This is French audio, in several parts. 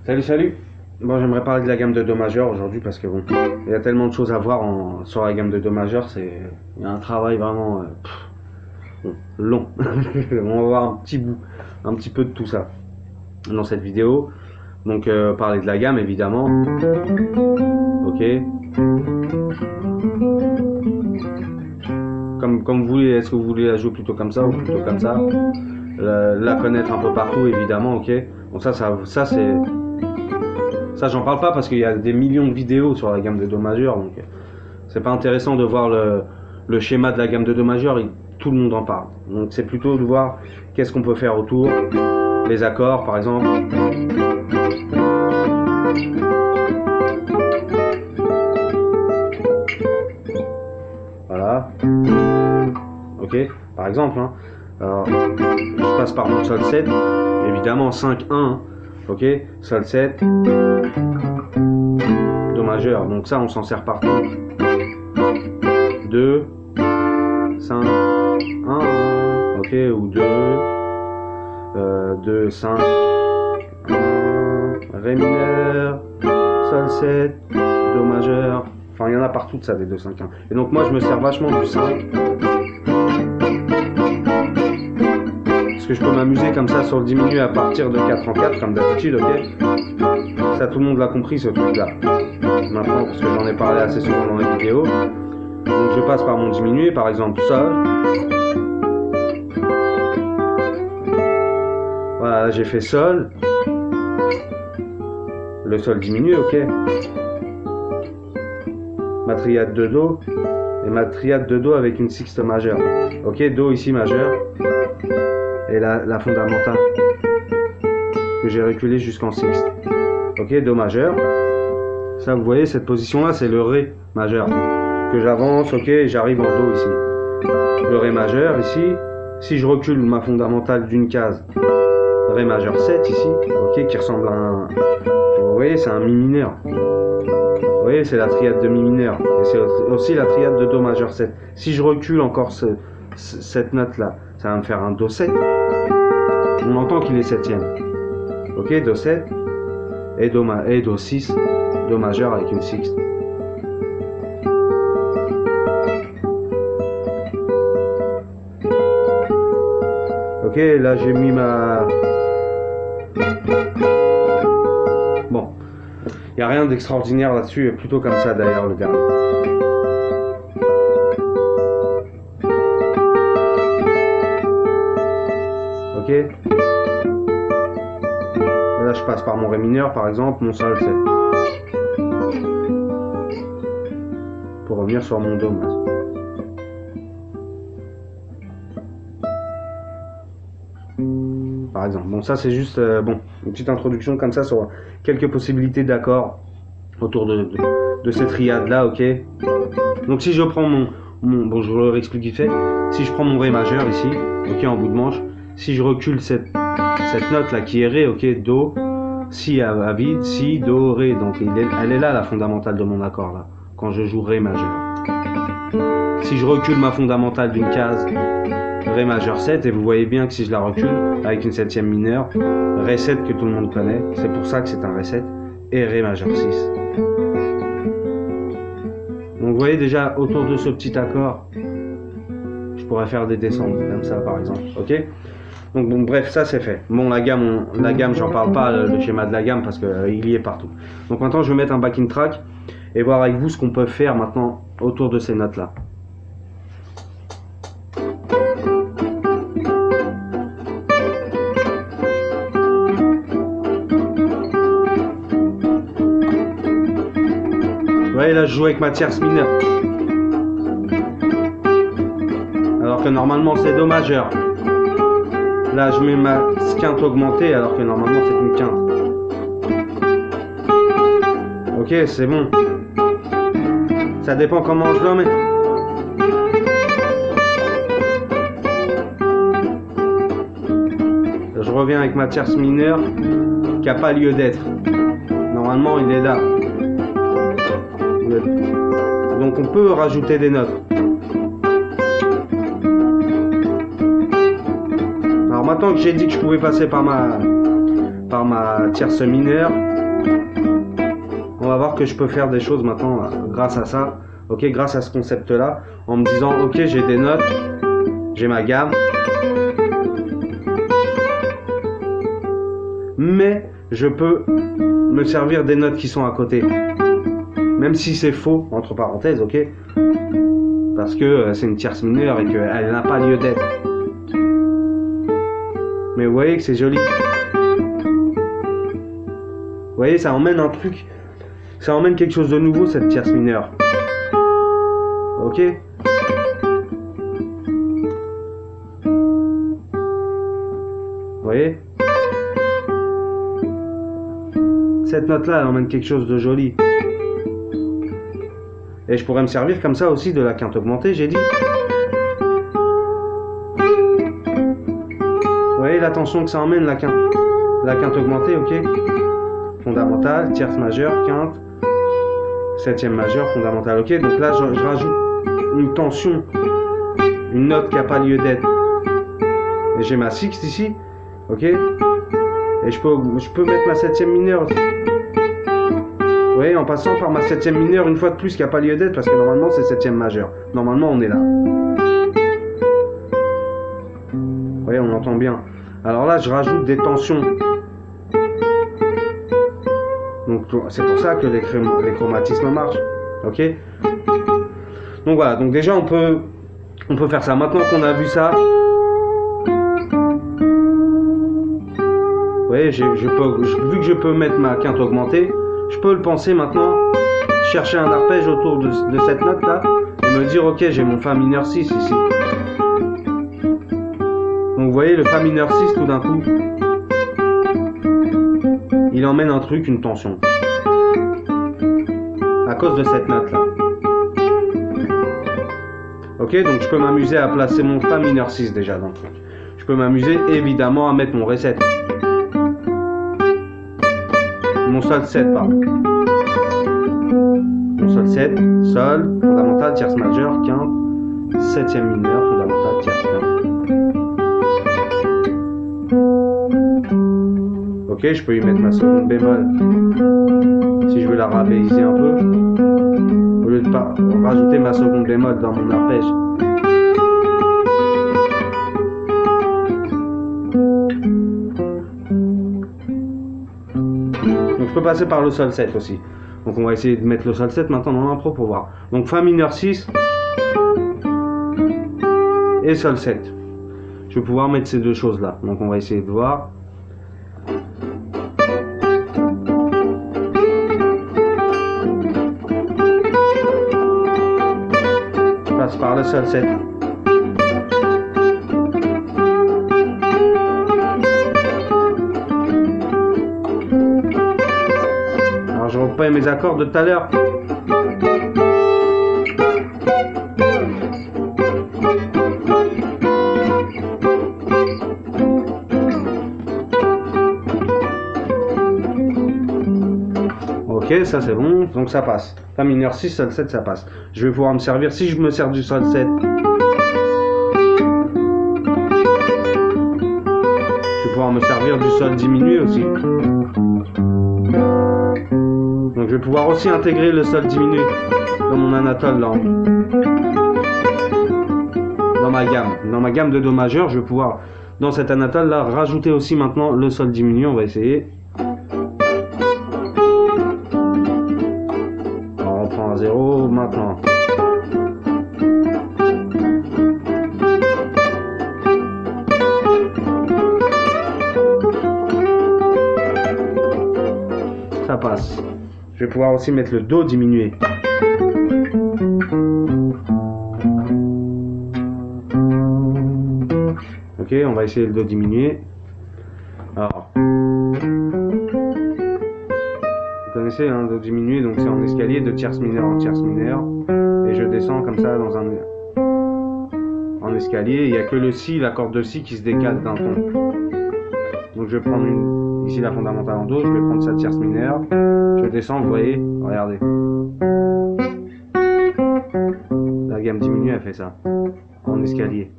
Salut, salut. Bon, j'aimerais parler de la gamme de Do majeur aujourd'hui parce que bon, il y a tellement de choses à voir sur la gamme de Do majeur, il y a un travail vraiment long. On va voir un petit bout, un petit peu de tout ça dans cette vidéo. Donc, parler de la gamme évidemment. Ok. Comme vous voulez, est-ce que vous voulez la jouer plutôt comme ça ou plutôt comme ça? La connaître un peu partout évidemment, ok. Bon, ça c'est. Ça, j'en parle pas parce qu'il y a des millions de vidéos sur la gamme de Do majeur, donc c'est pas intéressant de voir le schéma de la gamme de Do majeur, tout le monde en parle. Donc c'est plutôt de voir qu'est-ce qu'on peut faire autour, les accords par exemple. Voilà. Ok, par exemple. Hein. Alors, je passe par mon sol 7, évidemment 5-1. Hein. Ok, sol 7, Do majeur, donc ça on s'en sert partout. 2, 5, 1, ok, ou 2, 2, 5, 1, Ré mineur, sol 7, Do majeur, enfin il y en a partout de ça des 2, 5, 1. Et donc moi je me sers vachement du 5. Je peux m'amuser comme ça sur le diminué à partir de 4 en 4 comme d'habitude, ok. Ça tout le monde l'a compris ce truc là maintenant parce que j'en ai parlé assez souvent dans les vidéos. Donc je passe par mon diminué, par exemple sol. Voilà, j'ai fait sol, le sol diminué, ok. Ma triade de Do et ma triade de Do avec une sixte majeure, ok. Do ici majeur et la fondamentale que j'ai reculé jusqu'en sixte, ok. Do majeur, ça vous voyez cette position là c'est le Ré majeur que j'avance, ok, et j'arrive en Do ici, le Ré majeur ici. Si je recule ma fondamentale d'une case, Ré majeur 7 ici, ok, qui ressemble à un, vous voyez c'est un Mi mineur, vous voyez c'est la triade de Mi mineur et c'est aussi la triade de Do majeur 7. Si je recule encore cette note là, ça va me faire un Do 7. On entend qu'il est septième. Ok, Do 7 et Do 6, Do majeur avec une sixte. Ok, là j'ai mis ma... Bon, il n'y a rien d'extraordinaire là-dessus, plutôt comme ça d'ailleurs le dernier. Ok. Là je passe par mon Ré mineur par exemple, mon sol 7. Pour revenir sur mon Do. Par exemple. Bon ça c'est juste bon, une petite introduction comme ça sur quelques possibilités d'accords autour de cette triade là, ok. Donc si je prends bon je vous réexplique vite fait, si je prends mon Ré majeur ici, ok, en bout de manche, si je recule cette note là qui est Ré, ok, Do, Si à vide, Si, Do, Ré, donc elle est là la fondamentale de mon accord là, quand je joue Ré majeur. Si je recule ma fondamentale d'une case, Ré majeur 7, et vous voyez bien que si je la recule avec une septième mineure, Ré 7 que tout le monde connaît, c'est pour ça que c'est un Ré 7, et Ré majeur 6. Donc vous voyez déjà autour de ce petit accord, je pourrais faire des descentes comme ça par exemple, ok. Donc bon, bref, ça c'est fait. Bon, la gamme, j'en parle pas, le schéma de la gamme, parce qu'il y est partout. Donc maintenant, je vais mettre un backing track et voir avec vous ce qu'on peut faire maintenant autour de ces notes-là. Vous voyez, là, je joue avec ma tierce mineure. Alors que normalement, c'est Do majeur. Là, je mets ma quinte augmentée alors que normalement c'est une quinte. Ok, c'est bon. Ça dépend comment je le mets. Je reviens avec ma tierce mineure qui n'a pas lieu d'être. Normalement, il est là. Donc on peut rajouter des notes. Alors maintenant que j'ai dit que je pouvais passer par par ma tierce mineure. On va voir que je peux faire des choses maintenant grâce à ça, ok, grâce à ce concept-là, en me disant, ok, j'ai des notes, j'ai ma gamme, mais je peux me servir des notes qui sont à côté, même si c'est faux, entre parenthèses, ok, parce que c'est une tierce mineure et qu'elle n'a pas lieu d'être. Mais vous voyez que c'est joli. Vous voyez, ça emmène un truc. Ça emmène quelque chose de nouveau, cette tierce mineure. Ok? Vous voyez? Cette note-là, elle emmène quelque chose de joli. Et je pourrais me servir comme ça aussi de la quinte augmentée, j'ai dit. Vous voyez la tension que ça emmène, la quinte augmentée, ok? Fondamentale, tierce majeure, quinte. Septième majeure, fondamentale, ok. Donc là, je rajoute une tension, une note qui n'a pas lieu d'être. Et j'ai ma sixte ici, ok. Et je peux mettre ma septième mineure aussi. Vous voyez, en passant par ma septième mineure une fois de plus qui n'a pas lieu d'être, parce que normalement c'est septième majeure. Normalement on est là. Vous voyez, on entend bien. Alors là, je rajoute des tensions. Donc c'est pour ça que les chromatismes marchent, ok. Donc voilà, donc déjà on peut faire ça. Maintenant qu'on a vu ça, vous voyez, vu que je peux mettre ma quinte augmentée, je peux le penser maintenant, chercher un arpège autour de cette note là, et me dire ok, j'ai mon Fa mineur 6 ici. Donc vous voyez le Fa mineur 6 tout d'un coup, il emmène un truc, une tension. À cause de cette note là. Ok, donc je peux m'amuser à placer mon Fa mineur 6 déjà dans le truc. Je peux m'amuser évidemment à mettre mon Ré 7. Mon Sol 7, pardon. Mon Sol 7, Sol, fondamental, tierce majeure, quinte, septième mineur, fondamental, tierce quinte. Ok, je peux y mettre ma seconde bémol si je veux la rabaisser un peu, au lieu de pas rajouter ma seconde bémol dans mon arpège. Donc je peux passer par le Sol 7 aussi. Donc on va essayer de mettre le Sol 7 maintenant dans l'impro pour voir. Donc Fa mineur 6 et Sol 7. Je vais pouvoir mettre ces deux choses là. Donc on va essayer de voir. Par le Sol 7. Alors je reprends mes accords de tout à l'heure. Ok, ça c'est bon, donc ça passe. Fa mineur 6, Sol 7, ça passe. Je vais pouvoir me servir, si je me sers du Sol 7, je vais pouvoir me servir du Sol diminué aussi. Donc je vais pouvoir aussi intégrer le Sol diminué dans mon Anatole là. Dans ma gamme de Do majeur, je vais pouvoir, dans cet Anatole là, rajouter aussi maintenant le Sol diminué. On va essayer. On reprend à 0 maintenant. Ça passe. Je vais pouvoir aussi mettre le Do diminué. Ok, on va essayer le Do diminué. Alors, vous connaissez hein, Do diminué, donc c'est en escalier de tierce mineure en tierce mineure. Et je descends comme ça dans en escalier. Il n'y a que le Si, l'accord de Si qui se décale d'un ton. Donc je vais prendre ici la fondamentale en Do, je vais prendre sa tierce mineure. Je descends, vous voyez, regardez. La gamme diminuée, elle fait ça, en escalier.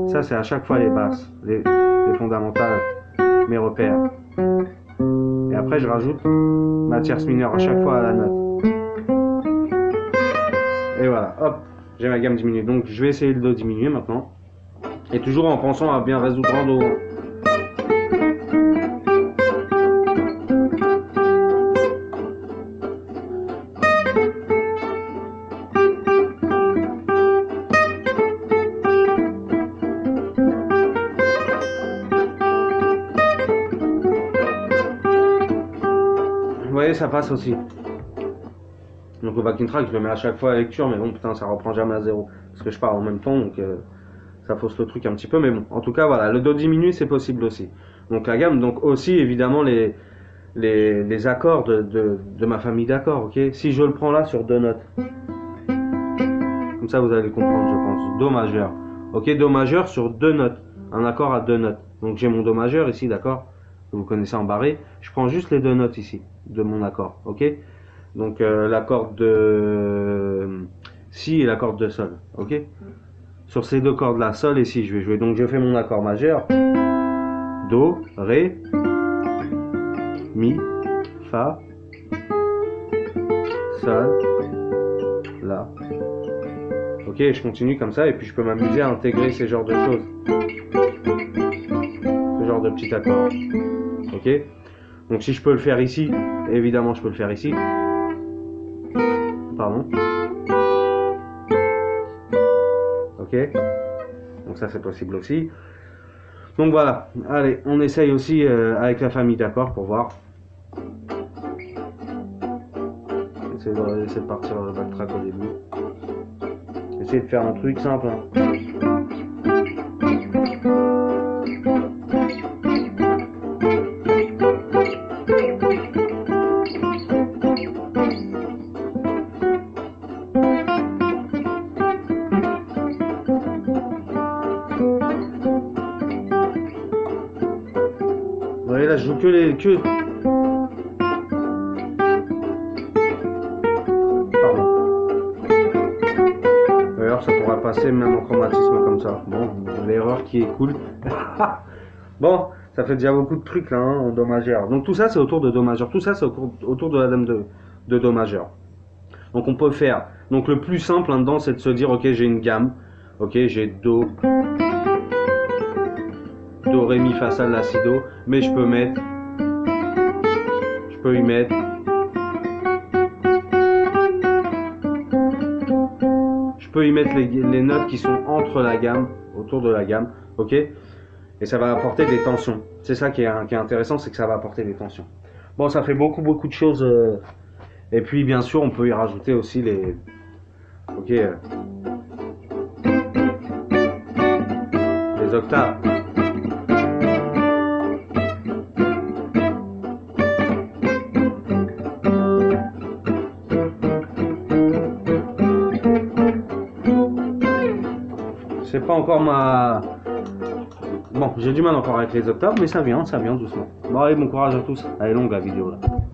Ça, c'est à chaque fois les basses, les fondamentales, mes repères. Et après je rajoute ma tierce mineure à chaque fois à la note. Et voilà, hop, j'ai ma gamme diminuée. Donc je vais essayer le Do diminué maintenant. Et toujours en pensant à bien résoudre en Do. Vous voyez, ça passe aussi. Donc le backing track, je le mets à chaque fois à la lecture, mais bon, putain, ça reprend jamais à zéro. Parce que je parle en même temps, donc ça fausse le truc un petit peu. Mais bon, en tout cas, voilà, le Do diminué, c'est possible aussi. Donc la gamme, donc aussi, évidemment, les accords de ma famille d'accords, ok. Si je le prends là sur 2 notes, comme ça vous allez comprendre, je pense. Do majeur, ok, Do majeur sur 2 notes, un accord à 2 notes. Donc j'ai mon Do majeur ici, d'accord, vous connaissez en barré. Je prends juste les 2 notes ici de mon accord, ok. Donc l'accord de Si et l'accord de Sol, ok. Sur ces 2 cordes là, Sol et Si, je vais jouer. Donc je fais mon accord majeur, Do, Ré, Mi, Fa, Sol, La. Ok, je continue comme ça et puis je peux m'amuser à intégrer ces genres de choses. Ce genre de petits accords. Ok. Donc si je peux le faire ici, évidemment je peux le faire ici. Pardon. Ok. Donc ça c'est possible aussi. Donc voilà. Allez, on essaye aussi avec la famille d'accords pour voir. Essayer de partir le backtrack au début. Essayer de faire un truc simple. Hein. Vous voyez là, je joue que les... D'ailleurs, ça pourra passer même en chromatisme comme ça. Bon, l'erreur qui est cool. Bon, ça fait déjà beaucoup de trucs là, hein, en Do majeur. Donc tout ça, c'est autour de Do majeur. Tout ça, c'est autour de la dame de Do majeur. Donc on peut faire... Donc le plus simple là-dedans, c'est de se dire, ok, j'ai une gamme. Ok, j'ai Do, Do, Ré, Mi, Fa, Sol, La, Si, Do. Mais je peux mettre... Je peux y mettre... Je peux y mettre les notes qui sont entre la gamme, autour de la gamme, ok. Et ça va apporter des tensions. C'est ça qui est intéressant, c'est que ça va apporter des tensions. Bon, ça fait beaucoup de choses. Et puis, bien sûr, on peut y rajouter aussi les... Ok. Les octaves. C'est pas encore ma... Bon, j'ai du mal encore avec les octaves, mais ça vient doucement. Bon allez, bon courage à tous. Elle est longue la vidéo là.